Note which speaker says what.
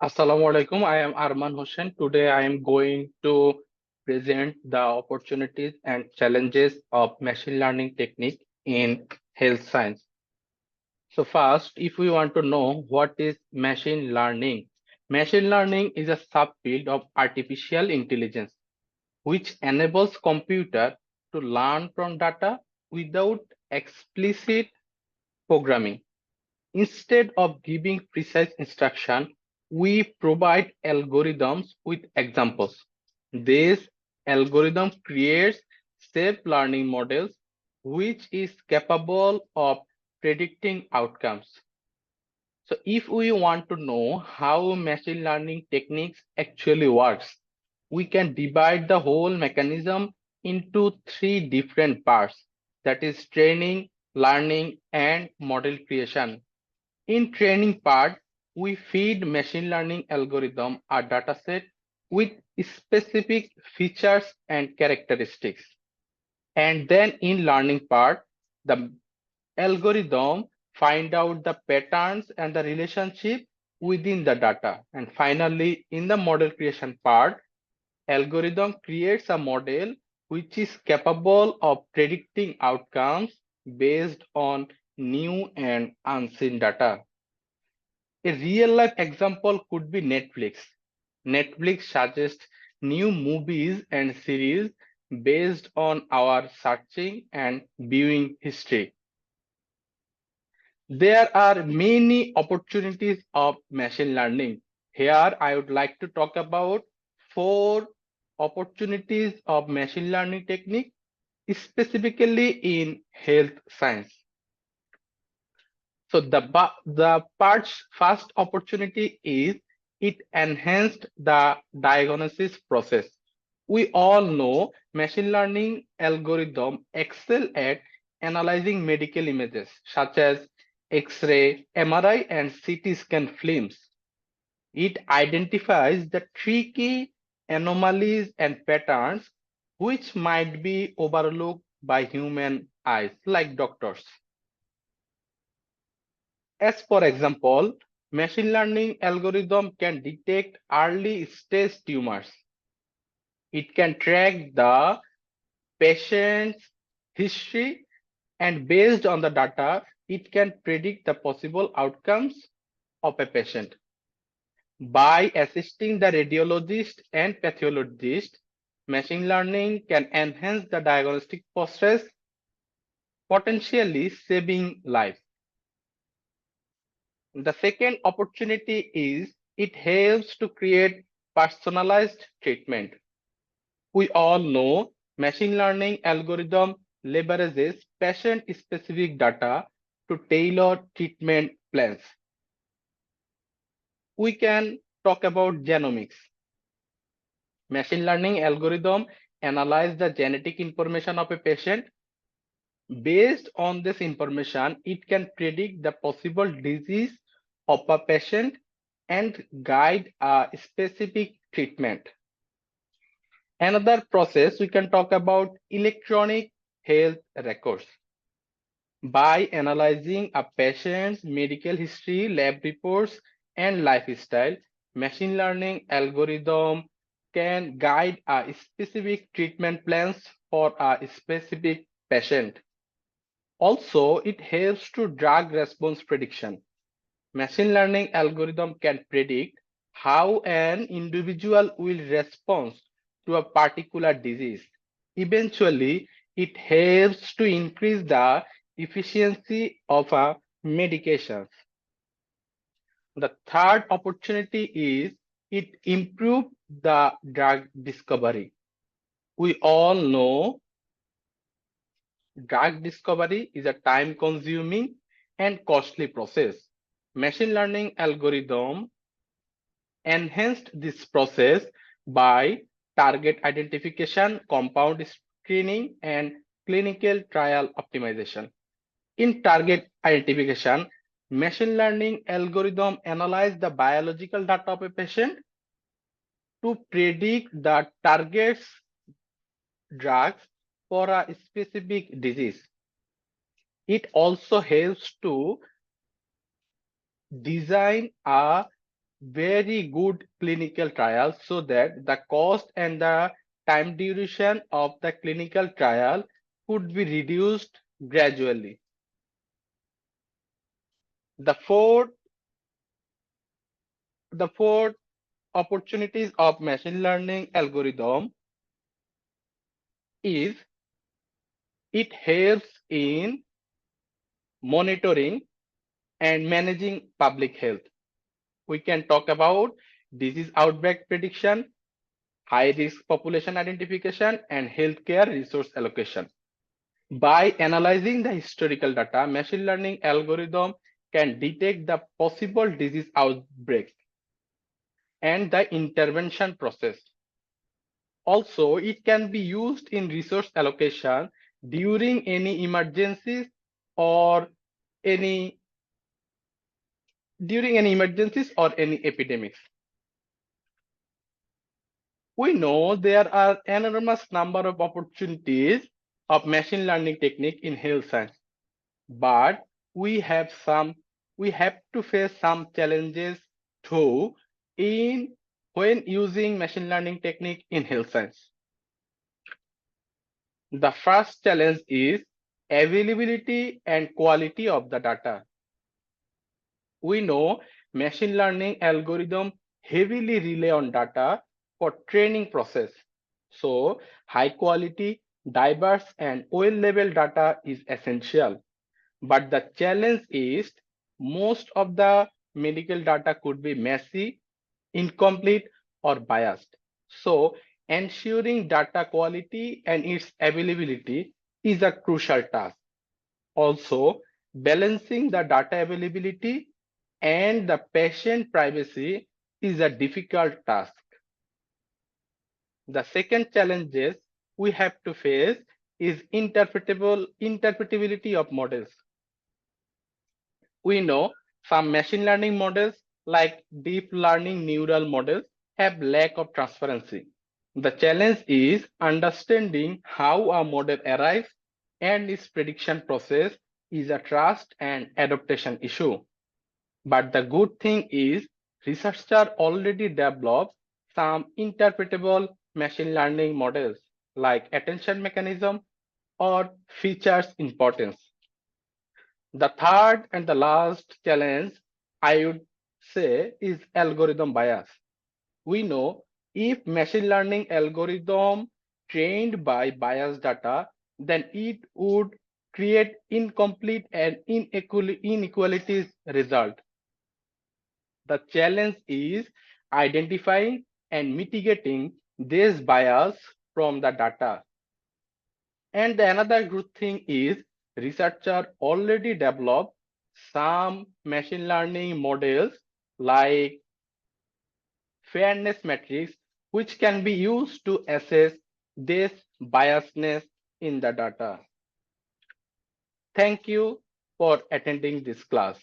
Speaker 1: Assalamu alaikum. I am Arman Hossain. Today I am going to present the opportunities and challenges of machine learning technique in health science. So first, if we want to know what is machine learning is a subfield of artificial intelligence which enables computer to learn from data without explicit programming. Instead of giving precise instruction, we provide algorithms with examples. This algorithm creates self-learning models which is capable of predicting outcomes. So if we want to know how machine learning techniques actually works, we can divide the whole mechanism into three different parts, that is training, learning, and model creation. In training part, we feed machine learning algorithm a dataset with specific features and characteristics. And then in learning part, the algorithm find out the patterns and the relationship within the data. And finally, in the model creation part, algorithm creates a model which is capable of predicting outcomes based on new and unseen data. A real life example could be Netflix. Netflix suggests new movies and series based on our searching and viewing history. There are many opportunities of machine learning. Here, I would like to talk about four opportunities of machine learning technique, specifically in health science. So the part's first opportunity is it enhanced the diagnosis process. We all know machine learning algorithm excel at analyzing medical images such as X-ray, MRI, and CT scan films. It identifies the tricky anomalies and patterns which might be overlooked by human eyes, like doctors. As for example, machine learning algorithm can detect early stage tumors. It can track the patient's history, and based on the data, it can predict the possible outcomes of a patient. By assisting the radiologist and pathologist, machine learning can enhance the diagnostic process, potentially saving lives. The second opportunity is it helps to create personalized treatment. We all know machine learning algorithm leverages patient-specific data to tailor treatment plans. We can talk about genomics. Machine learning algorithm analyze the genetic information of a patient. Based on this information, it can predict the possible disease of a patient and guide a specific treatment. Another process we can talk about electronic health records. By analyzing a patient's medical history, lab reports, and lifestyle, machine learning algorithm can guide a specific treatment plans for a specific patient. Also, it helps to drug response prediction. Machine learning algorithm can predict how an individual will respond to a particular disease. Eventually, it helps to increase the efficiency of a medication. The third opportunity is it improves the drug discovery. We all know drug discovery is a time consuming and costly process. Machine learning algorithm enhanced this process by target identification, compound screening, and clinical trial optimization. In target identification, machine learning algorithm analyze the biological data of a patient to predict the target's drugs for a specific disease. It also helps to design a very good clinical trials so that the cost and the time duration of the clinical trial could be reduced gradually. The fourth, the fourth opportunities of machine learning algorithm is it helps in monitoring and managing public health. We can talk about disease outbreak prediction, high risk population identification, and healthcare resource allocation. By analyzing the historical data, machine learning algorithm can detect the possible disease outbreaks and the intervention process. Also, it can be used in resource allocation during any emergencies or any or any epidemics. We know there are enormous number of opportunities of machine learning technique in health science, but we have to face some challenges too in when using machine learning technique in health science. The first challenge is availability and quality of the data. We know machine learning algorithm heavily rely on data for training process. So high quality, diverse and well-labeled data is essential. But the challenge is most of the medical data could be messy, incomplete or biased. So ensuring data quality and its availability is a crucial task. Also, balancing the data availability and the patient privacy is a difficult task. The second challenges we have to face is interpretability of models. We know some machine learning models like deep learning neural models have lack of transparency. The challenge is understanding how a model arrives and its prediction process is a trust and adaptation issue. But the good thing is researchers already developed some interpretable machine learning models like attention mechanism or features importance. The third and the last challenge I would say is algorithm bias. We know if machine learning algorithm trained by biased data, then it would create incomplete and inequalities result. The challenge is identifying and mitigating this bias from the data. And another good thing is researchers already developed some machine learning models like fairness metrics, which can be used to assess this biasness in the data. Thank you for attending this class.